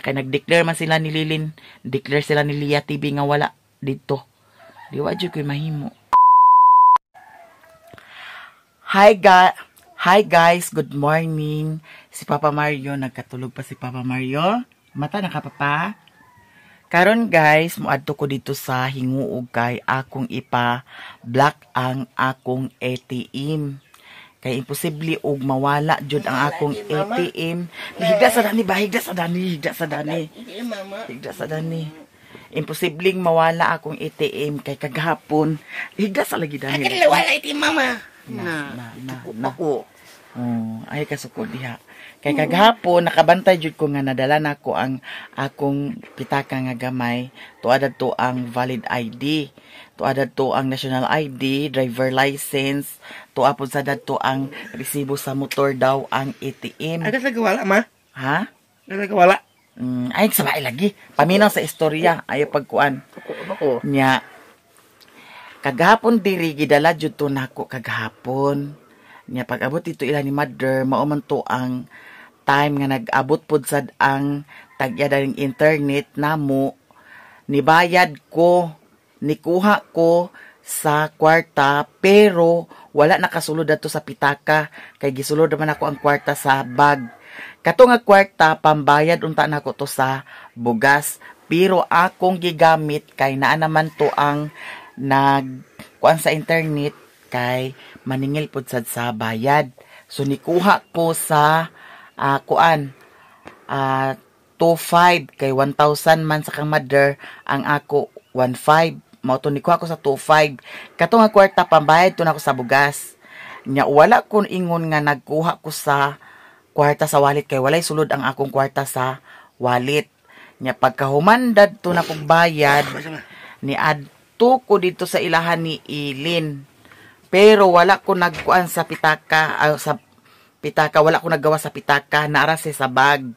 Kay nag-declare man sila ni Lilin, declare sila ni Lia TV nga wala dito. Di wa jud koy mahimo. Hi guys, good morning. Si Papa Mario, nagkatulog pa si Papa Mario. Mata na ka, Papa? Karon guys, muadto ko dito sa hinguog kay akong ipa-block ang akong ATM. Kay imposible og mawala jud ang akong ATM. Higda sa dani ba? Higda sa dani. Imposibleng mawala akong ATM kay kagahapon. Higda sa lagi dani. Akin wala ATM, mama. Na. Ay kasukod diha. Kay kagahapon nakabantay jud ko nga nadala nako ang akong pitaka nga gamay. Tuad to ang valid ID. Tuad to ang national ID, driver license. Tuad po sa dato ang resibo sa motor daw ang ATM. Ay kasi wala, ma. Ha? Kasi wala. Ay sabay lagi. Paminaw sa istorya ayo pagkuan. Ako. Nya kagahapon diri gidala jud to nako kagahapon. Nya pag-abot dito ila ni mother mao man to ang time nga nag-abot pod sad ang tagya ng internet namo, nibayad ko, nikuha ko sa kwarta pero wala nakasulod ato sa pitaka kay gisulod naman ako ang kwarta sa bag. Kato nga kwarta pambayad unta nako to sa bugas pero akong gigamit kay naa naman to ang nagkuan sa internet kay maningil pod sad sa bayad. So nikuha ko sa 2.5 kay 1,000 man sa kang mother ang ako 1.5 mao to nikuha ko sa 2.5 kato nga kwarta pambayad to nako sa bugas. Nya wala ko ingon nga nagkuha ko sa kwarta sa wallet kay walay sulod ang akong kwarta sa wallet. Nya pagkahumandad to na kong bayad ni adto ko dito sa ilahan ni Ilin pero wala ko nagkuan sa pitaka wala ko naggawa sa pitaka naara sa bag.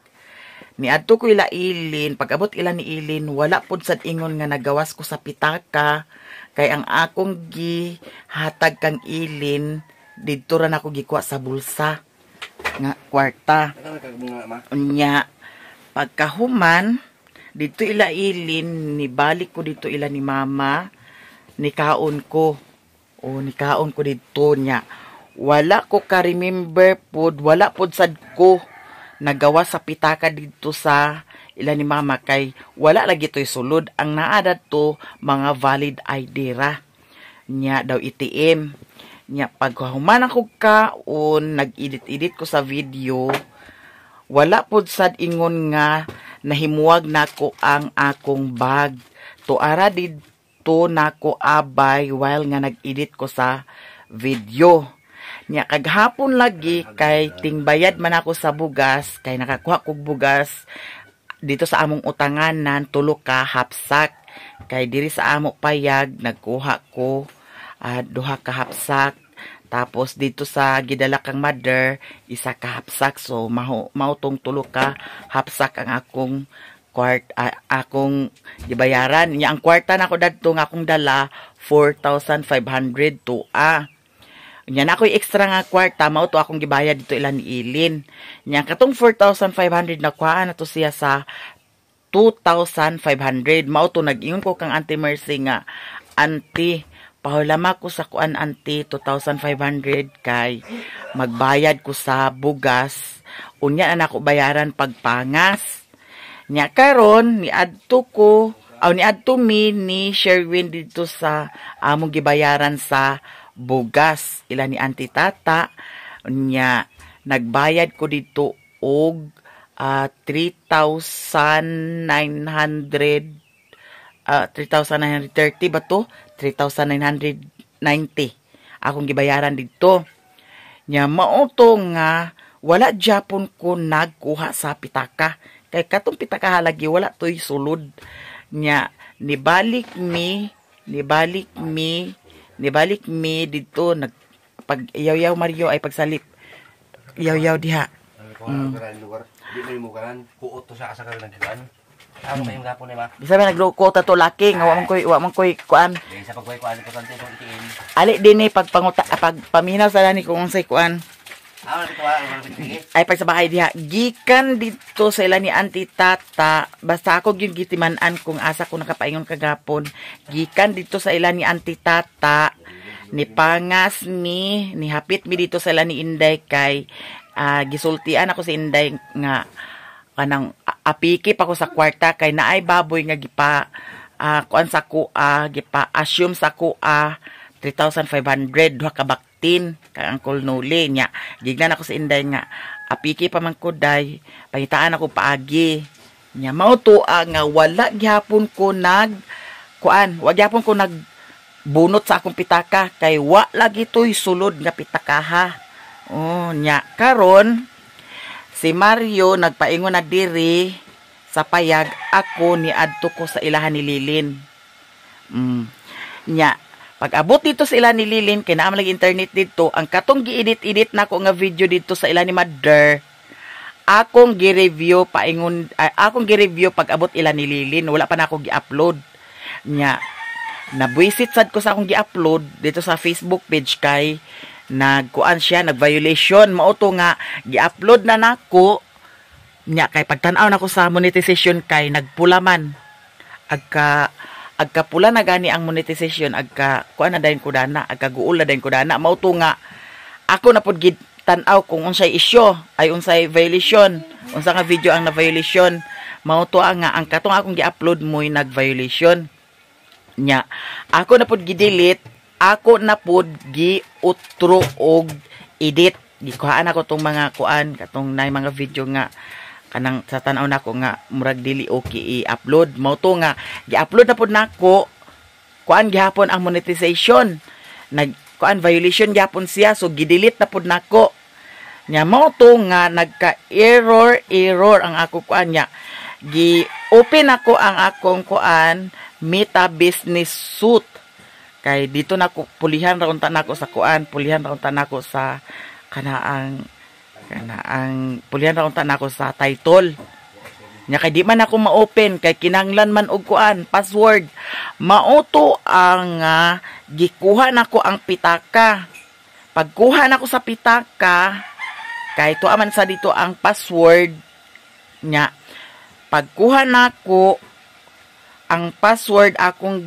Niadto ko ila Ilin, pag-abot ila ni Ilin, wala pod sad ingon nga nagawas ko sa pitaka kay ang akong gihatag kang Ilin didto ra nako gikuha sa bulsa nga kwarta. Nya pagkahuman dito ila Ilin, nibalik ko dito ila ni mama, nikaon ko dito nya. Wala ko ka-remember pod, wala pod sad ko nagawa sa pitaka dito sa ila ni mama kay wala lagi to'y sulod. Ang naada to mga valid ID ra. Nya daw ATM. Nya paghuman ako kaon, nag-edit ko sa video, wala pod sad ingon nga nahimuwag nako ang akong bag. Tuara dito nako abay while nga nag-edit ko sa video. Nya kaghapon lagi kay tingbayad man ako sa bugas kay nakakuha kog bugas dito sa among utanganan 3 ka hapsak kay diri sa amo payag nagkuha ko 2 ka hapsak tapos dito sa gidala kang mother 1 ka hapsak so mao tong 3 ka hapsak ang akong gibayaran. Nya ang kwarta nako dadto nga akong dala 4,500 to Nya na ako'y extra nga kwarta, mao to akong gibayad dito ilan ni Ilin. Nya katong 4,500 nakuha na to siya sa 2,500. Mao to nag-ingon ko kang Auntie Mercy nga, Auntie, pahulama ko sa kuan Auntie 2,500 kay magbayad ko sa bugas. Unya na ako bayaran pagpangas. Nya karon ni adto mi ni Sherwin dito sa among gibayaran sa bugas ila ni Auntie Tata. Nya nagbayad ko dito og 3,930 ba to? 3,990 akong gibayaran dito. Nya mao to nga wala Japon ko nagkuha sa pitaka kay katong pitaka halagi wala to'y sulod. Nya nibalik mi dito pag yaw Mario ay pagsalip yaw diha. Di mo kanan kuot to sa kanan nagkuan. Ano kayong gapon ni ma? Bisa man nagkota to laki nga wa man koy kuan. Sa pagkuan ko kanto itong itiin. Ali din ni pagpaminaw sa ni kung unsay kuan. Ay pag sa bahay diha gikan dito sa ila ni Auntie Tata, basta ako gyud gitiman-an kung asa ko nakapaingon kagapon, gikan dito sa ila ni Auntie Tata, ni pangas ni hapit mi dito sa ila ni Inday kay gisultian ako si Inday nga kanang apiki pa ko sa kwarta kay naay baboy nga gipa kuan sa kuha gipa assume sa kuha 3,500 duha ka baktin kay Uncle Noli nya gignan ako sa Inday nga apiki pa man ko day pangitaan ako paagi nya mao tuwa nga wala gihapon ko nag kuan wa gihapon ko nag bunot sa akong pitaka kay wa lagi toy sulod nga pitakaha. Nya karon si Mario nagpaingon na diri sa payag ako ni adto ko sa ilahan ni Lilin. Nya pag abot dito sa ilan ni Lilin, kay naam lagi internet dito, ang katong gi-edit-edit na ko nga video dito sa ilan ni Mother, akong gi-review pag abot ilan ni Lilin, wala pa na ako gi-upload. Nya, nabwisit sad ko sa akong gi-upload dito sa Facebook page kay nagkuan siya, nag-violation, mauto nga, gi-upload na nako, nya kay pagtanaw na ko sa monetization kay nagpulaman, agkapula na gani ang monetization kuan na dayon ko dana agkaguol na dayon ko dana mao to nga ako na pud gid tan-aw kung unsay isyu ay unsay violation unsa nga video ang na violation mao to nga ang katong akong gi-upload mo'y nag-violation nya ako na pud gi-delete ako na pud gi-utro og edit gikuhaan ako tong mga kuan katong nay mga video nga kanang sa tanaw nako nga murag dili okay i-upload mao to nga gi-upload na pud nako kuan gihapon ang monetization kuan violation gihapon siya so gi-delete na pud nako nya mao to nga nagka-error ang ako kuan nya gi-open ako ang akong kuan Meta Business Suite kay dito nako pulihan ra unta nako sa kuan pulihan ra unta nako sa kanaang pulihan ra unta nako sa title nya kay di man ako ma-open kay kinahanglan man og kuan password mauto ang gikuha nako ang pitaka pagkuha nako sa pitaka kay tuwa man sa dito ang password nya pagkuha nako ang password akong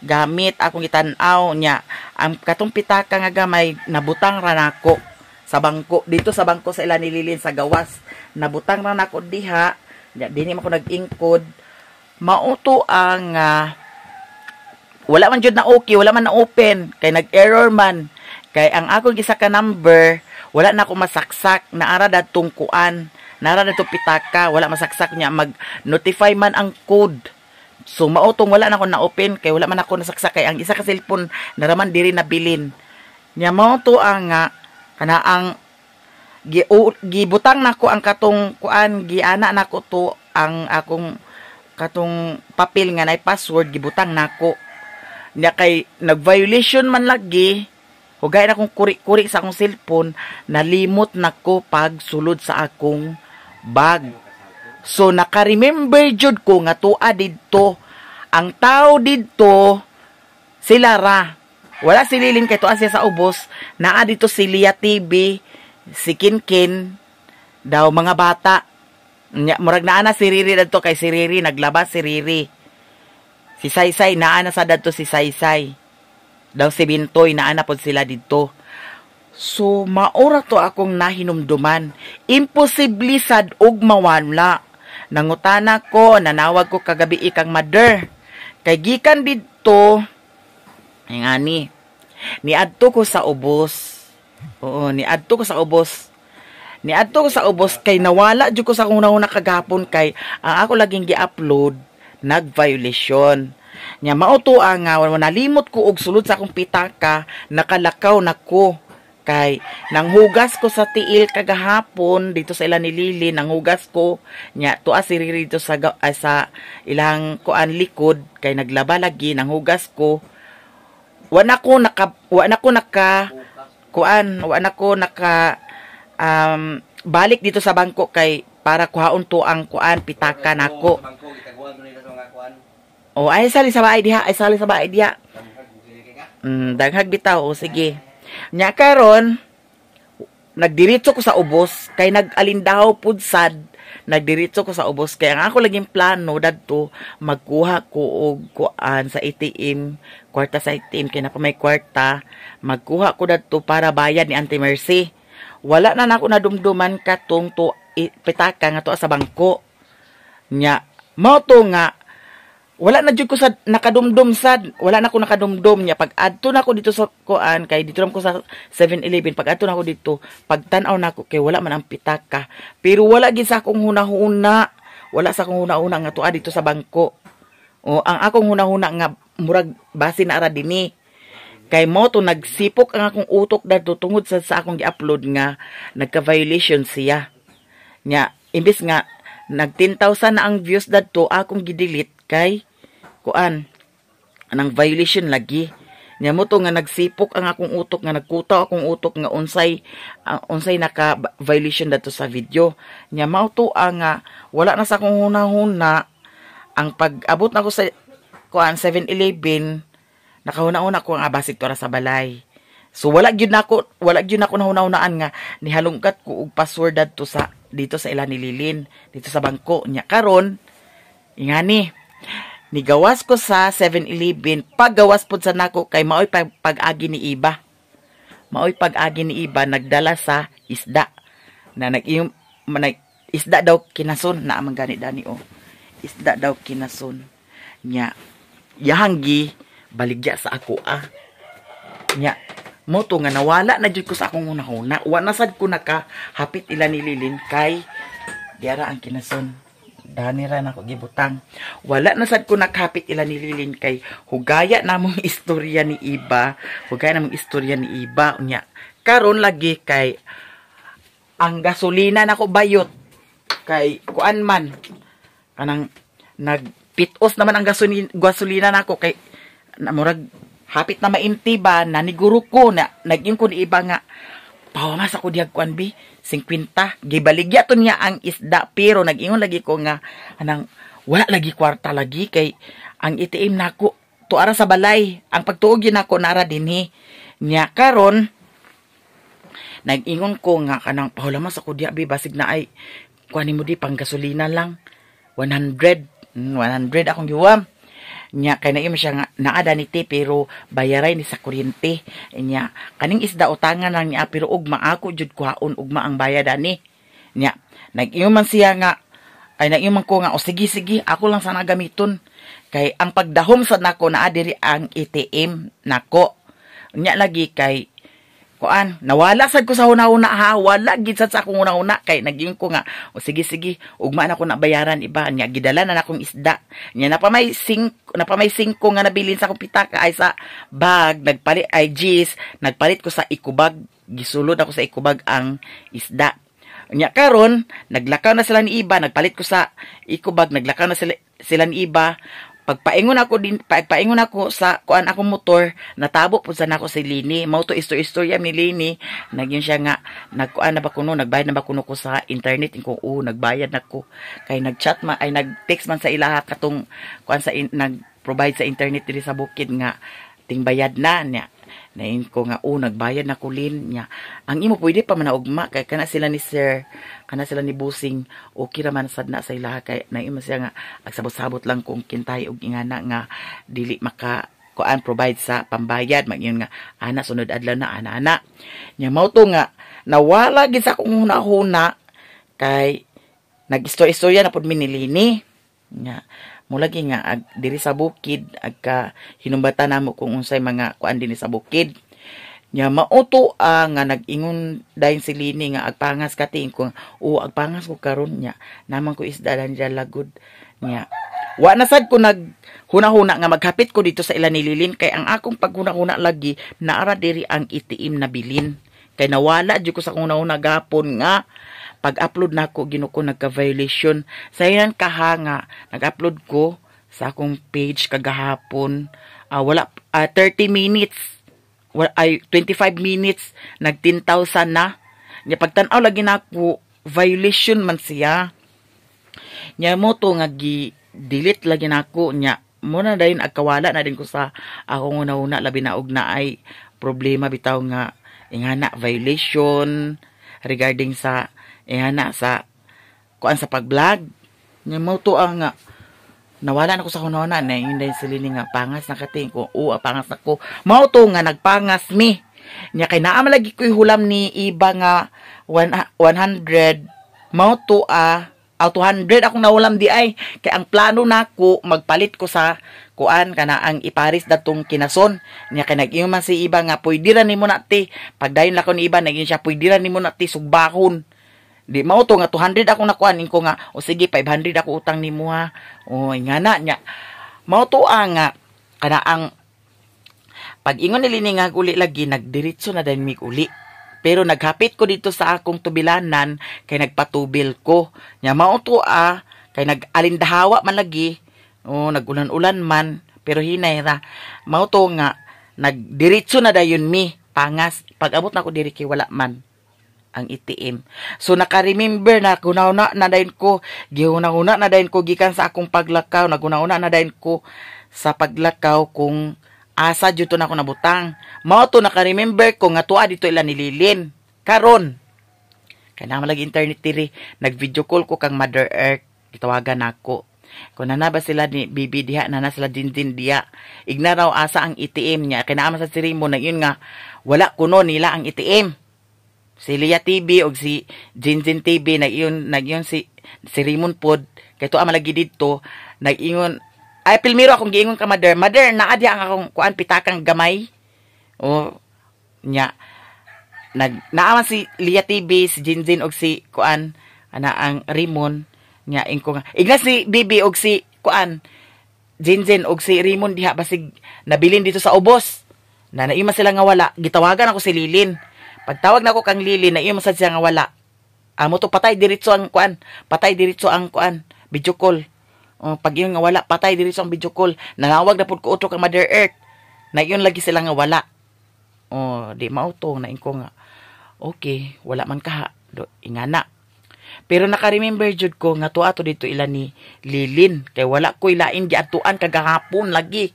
gamit akong gitan-aw nya ang katong pitaka nga gamay nabutang ra nako sa bangko dito sa bangko sa ilan ni Lilin sa gawas nabutang ra nako diha dinhi man ko nag-ingkod mauto ang wala man jud na okay wala man na open kay nag-error man kay ang akong gisa ka number wala na ako masaksak naara dadtong kuan naara dadtong pitaka wala masaksak niya mag-notify man ang code so mautong wala na ako na open kay wala man ako nasaksak kay ang isa ka cellphone naraman diri nabilin nya mauto ang kana ang gibutang nako ang katong kuan giana nako to ang akong katong papel nga nay password gibutang nako nya kay nag-violation man lagi hugay na akong kuri-kuri sa akong cellphone nalimot nako pag sulod sa akong bag so naka-remember jud ko nga tuwa didto ang tao didto sila ra wala si Lilin kay tuwa siya sa ubos naa dito si Lia TV si Kinkin daw mga bata murag naa na si Riri dadto kay si Riri naglabas si Riri si Saysay naa na sa dadto si Saysay daw si Bintoy naa na pod sila didto so maura to akong nahinumduman imposible sad og mawala nangutana ko nanawag ko kagabi ikang Mother kay gikan didto ngani niadto ko sa ubos niadto ko sa ubos kay nawala jud ko sa akong una kagapon kay ang ako laging gi-upload nag-violation nya mao to ang nalimot ko og sulod sa akong pitaka nakalakaw nako kay nanghugas ko sa tiil kagahapon dito sa ilang ni Lili nanghugas ko nya tuwa si Riri dito sa ilang kuan likod kay naglaba lagi nanghugas ko wala ko naka balik dito sa bangko kay para kuhaon to ang kuan pitaka nako ay sali sa bahay diha daghag bitaw sige nya karon nagdiretso ko sa ubos kay nag-alindahaw pud sad. Nagdiretso ko sa ubos kay ang ako laging plano dadto magkuha ko og kuan sa ATM, kwarta sa ATM kay na pa may kwarta, magkuha ko dadto para bayad ni Auntie Mercy. Wala na nako nadumduman katong to pitaka nga to sa bangko. Nya mao to nga wala na jud ko sa nakadumdum sad, wala na ko nakadumdum nya pag adto na ko dito sa kuan kay dito ko sa 7-Eleven, pag adto na ko dito pagtan-aw na ko kay wala man ang pitaka, pero wala gid sa akong hunahuna, wala sa akong hunahuna nga tuwa dito sa bangko. O ang akong hunahuna nga murag base na ara dinhi kay mo to nagsipok ang akong utok dadto tungod sa akong gi-upload nga nagka-violation siya nya imbis nga nag 10,000 na ang views dadto akong gi-delete kay kuan anang violation lagi nya mo to nga nagsipok ang akong utok nga nagkutaw akong utok nga unsay naka violation dadto sa video nya mao to nga wala na sa akong hunahuna ang pag-abot na ko sa kuan 7-Eleven nakahuna-una ko ang abasig tora sa balay. So wala gyud nako nahuna-hunaan nga nihalungkat ko og password dadto sa dito sa ila ni Lilin dito sa bangko nya karon ingani nigawas ko sa 7-Eleven paggawas pod sa nako kay maoy pag-agi ni iba. Maoy pag-agi ni iba nagdala sa isda na isda daw kinason na amang gani dani o. Isda daw kinason nya yahanggi baligya sa ako nya mo to nga nawala na jud ko sa akong hunahuna wa na sad ko nakahapit ila ni Lilin kay diara ang kinason dani ra nako gibutang wala na sad ko nakahapit ila ni Lilin kay hugaya namong istorya ni iba nya karon lagi kay ang gasolina nako bayot kay kuan man kanang nagpitos naman ang gasolina nako kay namurag hapit na mainti ba naniguro ko na naging ko ni iba nga pawamas ako diag kuan bi 50 gibaligya to niya ang isda pero nagingon lagi ko nga anang wala lagi kwarta lagi kay ang ATM nako tuara sa balay ang pagtuog yun nako nara dinhi nya karon nagingon ko nga kanang paulamas ako diya bi basig na ay kuanin mo di pang gasolina lang 100 akong giwam nya kay na siya nga naada ni ti pero bayaray ni sa kuryente nya kaning isda utangan lang niya pero ugma ako jud kuhaon ugma ang bayad ani nya nag-ingon man siya nga ay nag-ingon ko nga o sige ako lang sana gamiton kay ang pagdahom sa nako naa diri ang ATM nako nya lagi kay kuan nawala sad ko sa hunahuna ha wala gid sad sa akong hunahuna kay naging ko nga o sige ugma na ko na bayaran iba nya gidala na akong isda nya napamay 5 nga nabilin sa akong pitaka ay sa bag nagpalit ay gis nagpalit ko sa ikubag gisulod ako sa ikubag ang isda nya karon naglakaw na sila ni iba nagpalit ko sa ikubag naglakaw na sila ni iba pagpaingon ako sa kuan akong motor natabo pud sa nako si Lini mao to istorya ni Lini nagyon siya nga nagkuan na ba kuno nagbayad na ba kuno ko sa internet ko nagbayad nako kay nagchat man ay nagtext man sa ilaha katong kuan sa nagprovide sa internet diri sa bukid nga ting bayad na niya nain ko nga nagbayad na kulin niya ang imo pwede pa manaugma kay kana sila ni sir kana sila ni Busing okay ra man sad na sa ilaha kay naimo siya nga agsabot-sabot lang kung kintay og ingana nga dili maka kuan provide sa pambayad magyon nga ana sunod adlaw na ana nya mao to nga nawala gid sa akong hunahuna kay nag-istorya na pud mi ni Lini nya mulagi nga diri sa bukid agka hinumbatan namo kung unsay mga kuan dinhi sa bukid nya mauto nga nag-ingon dayon si Lini nga agpangas kating ko agpangas ko karon nya naman ko isda dan lagod nya wa na sad ko naghunahuna nga maghapit ko dito sa ila ni Lilin kay ang akong paghunahuna lagi naara diri ang ATM na bilin kay nawala jud ko sa hunahuna gapon nga pag-upload na ako, ginuko nagka-violation. Sa yan kahanga, nag-upload ko sa akong page kagahapon. 30 minutes, 25 minutes, nag 10,000 na. Nya pagtanaw lagi na ako, violation man siya. Nya mo to nga delete lagi na ako. Nya muna dayon agkawala na din ko sa akong una-una labi na og na ay problema bitaw nga ingana violation. regarding sa ihana sa kuan sa pag-vlog. Nya mo to ang nga nawala na ko sa kunona na hindi sila nga pangas na kating ko. Pangas na ko. Mao to nga nagpangas mi. Nya kay naa malagi ko hulam ni iba nga 100. Mao to 200 akong nawalam di ay. Kay ang plano nako magpalit ko sa kuan kana ang iparis datong kinason. Nya kay nag-ingon man si iba nga pwede ra nimo nati. Pagdayon la ko ni iba naging siya pwede ra nimo nati sugbahon. Di mao to nga 200 akong nakuan ko nga o sige 500 ako utang nimo ha. O ingana nya. Mao to nga kana ang pag-ingon nili ni nga uli lagi nagdiretso na din mig uli. Pero naghapit ko dito sa akong tubilanan kay nagpatubil ko. Nya mao to kay nag-alindahawa man lagi. O nagulan-ulan man pero hinay ra. Mao to nga nagdiretso na dayon mi pangas. Pag-abot na ko diri kay wala man ang ATM. So naka-remember na kunahuna na dayon ko, gihuna-huna na dayon ko gikan sa akong paglakaw, naguna-una na dayon ko sa paglakaw kung asa jud to na ako nabutang. Mao to naka-remember ko nga tuwa dito ila nililin. Karon kana malagi internet diri, nag-video call ko kang Mother Earth, gitawagan nako. Kung na ba sila ni Bibi diha, na sila din diha. Igna raw asa ang ATM niya. Kaya naman sa sirimo na yun nga, wala kuno nila ang ATM. Si Lia TV o si Jinjin TV, nag-iyon si Raymond Pod. Kaya ito malagi dito, nag-iyon, ay pilmiro akong giingon ka Mother, naadi ang akong kuan pitakang gamay. O, nya, naaman si Lia TV, si Jinjin o si kuan, ang Raymond, nya ingko nga igna si Bibi og si kuan Jinjin og si Raymond diha basig nabilin dito sa ubos na naima sila nga wala. Gitawagan ako si Lilin. Pagtawag nako kang Lilin, naima sad siya nga wala. Amo to patay diretso ang kuan, video call. Pag yun nga wala, patay diretso ang video call. Nanawag na pud ko utro kang Mother Earth, na yun lagi sila nga wala. Di mauto na ingko nga okay, wala man kaha ingana. Pero naka-remember jud ko nga tuwa to dito ila ni Lilin. Kay wala ko ilain giatuan kagahapon lagi.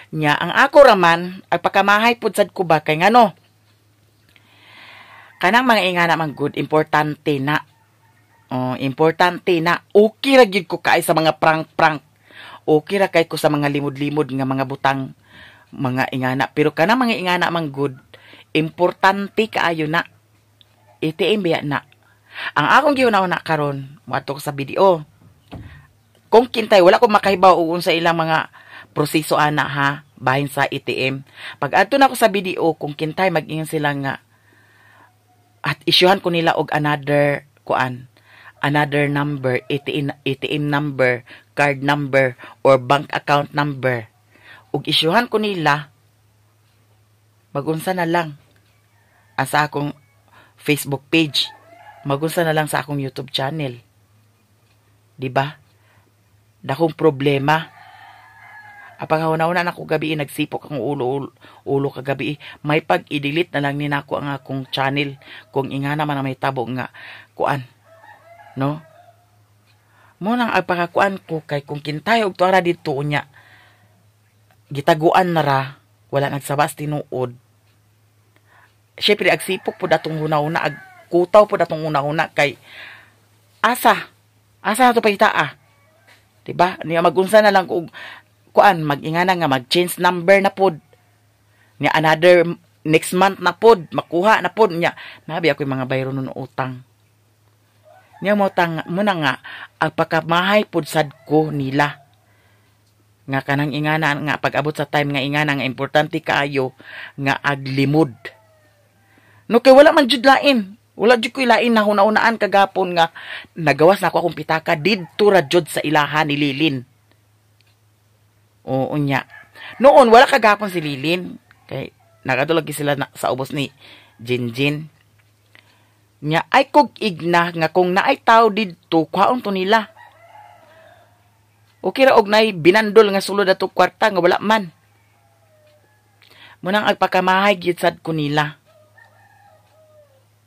Nya ang ako raman ay pakamahay pud sad ko ba kay ngano. Kanang mga ingana man good, importante na. Importante na. Okay ra gyud ko kay sa mga prank-prank. Okay ra kay ko sa mga limod-limod nga mga butang mga ingana. Pero kanang mga ingana man good, importante kaayo na. ATM biya na. Ang akong giuna-una karon, moadto ko sa video. Kung kintay wala ko makahibaw ugon sa ilang mga proseso ana ha, bahin sa ATM. Pag adto na ko sa video, kung kintay mag-ingon sila nga at isyuhan ko nila og another number, ATM number, card number or bank account number. Ug isyuhan ko nila magunsa na lang sa akong Facebook page. Magunsa na lang sa akong YouTube channel. Diba? Dakong problema. Apangahuna-una na ko gabi, nagsipok ang ulo kagabi. May pag-i-delete na lang ni nako ang akong channel. Kung inga naman na may tabo nga kuan. No? Munang agpakakuan ko kay kung kintay og tuara dito unya. Gitaguan na ra. Wala nagsabas tinuod. Syempre, agsipok po datong huna-una kutaw po datong una-una kay asa na to paitaa. Diba? Niya magunsa na lang kung kuan mag-ingana nga mag-change number na pod. Niya another next month na pod, makuha na pod niya. Nabi ako yung mga bayro nun utang. Niya mo muna nga agpakamahay pod sad ko nila. Nga kanang ingana nga pag-abot sa time nga ingana nga importante kaayo nga aglimod. No kay wala man jud lain. Wala jud ko ilain na huna-unaan kagapon nga nagawas na ako akong pitaka didto ra jud sa ilahan ni Lilin. Oo nya. Noon wala kagapon si Lilin kay nagadulog sila sa ubos ni Jinjin. Nya ay kog igna nga kung naay tao didto kwaon to nila. Okay ra og nay binandol nga sulod ato kwarta nga wala man. Munang agpakamahay gyud sad ko nila.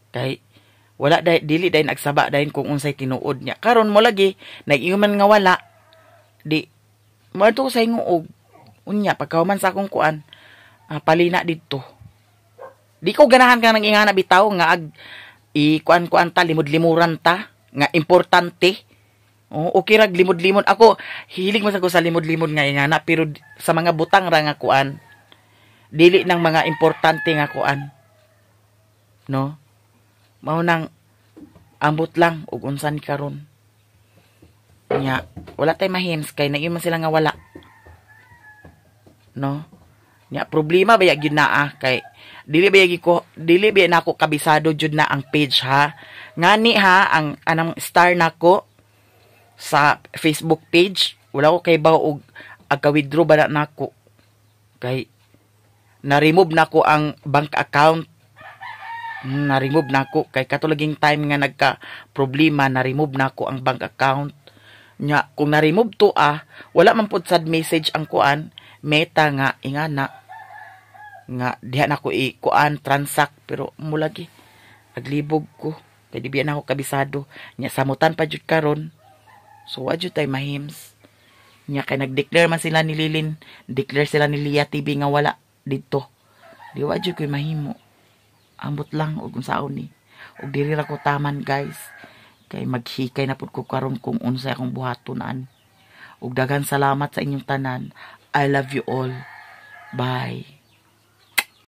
Kay wala dili dahil nagsaba dahil kung unsay tinuod niya. Karon mo lagi nag-iuman nga wala. Di mo ato sa inguog. Unya pagkahuman sa akong kuan, palina didto. Di ko ganahan ka nang ingana bitaw nga kuan ta limod-limuran ta nga importante. Okay rag limod-limod ako. Hilig man ko sa limod-limod nga ingana pero sa mga butang ra nga kuan dili ng mga importante nga kuan. No? Mao nang ambot lang ug unsan karon. Nya wala tay mahims kay na man sila nga wala. No? Nya problema ba gyud naa kay dili ba nako kabisado jud na ang page ha. Ngani ha ang anang star nako sa Facebook page wala ko kay baw og aga-withdraw ba na nako. Kay na-remove nako ang bank account. Na-remove nako kay katulaging time nga nagka problema na-remove nako ang bank account. Nya kung na-remove to wala man pud sad message ang kuan meta nga ingana nga diha na ko i-kuan transact pero mulagi naglibog ko kay di biya na ako kabisado nya samutan pa jud karon so wa jud tay mahims nya kay nag-declare man sila ni Lilin declare sila ni Lia TV nga wala dito di wa jud koy mahimo ambot lang og unsaon ni og diri ra ko taman guys kay maghikay na pud ko karon kung unsay akong buhaton ug daghan salamat sa inyong tanan. I love you all. Bye.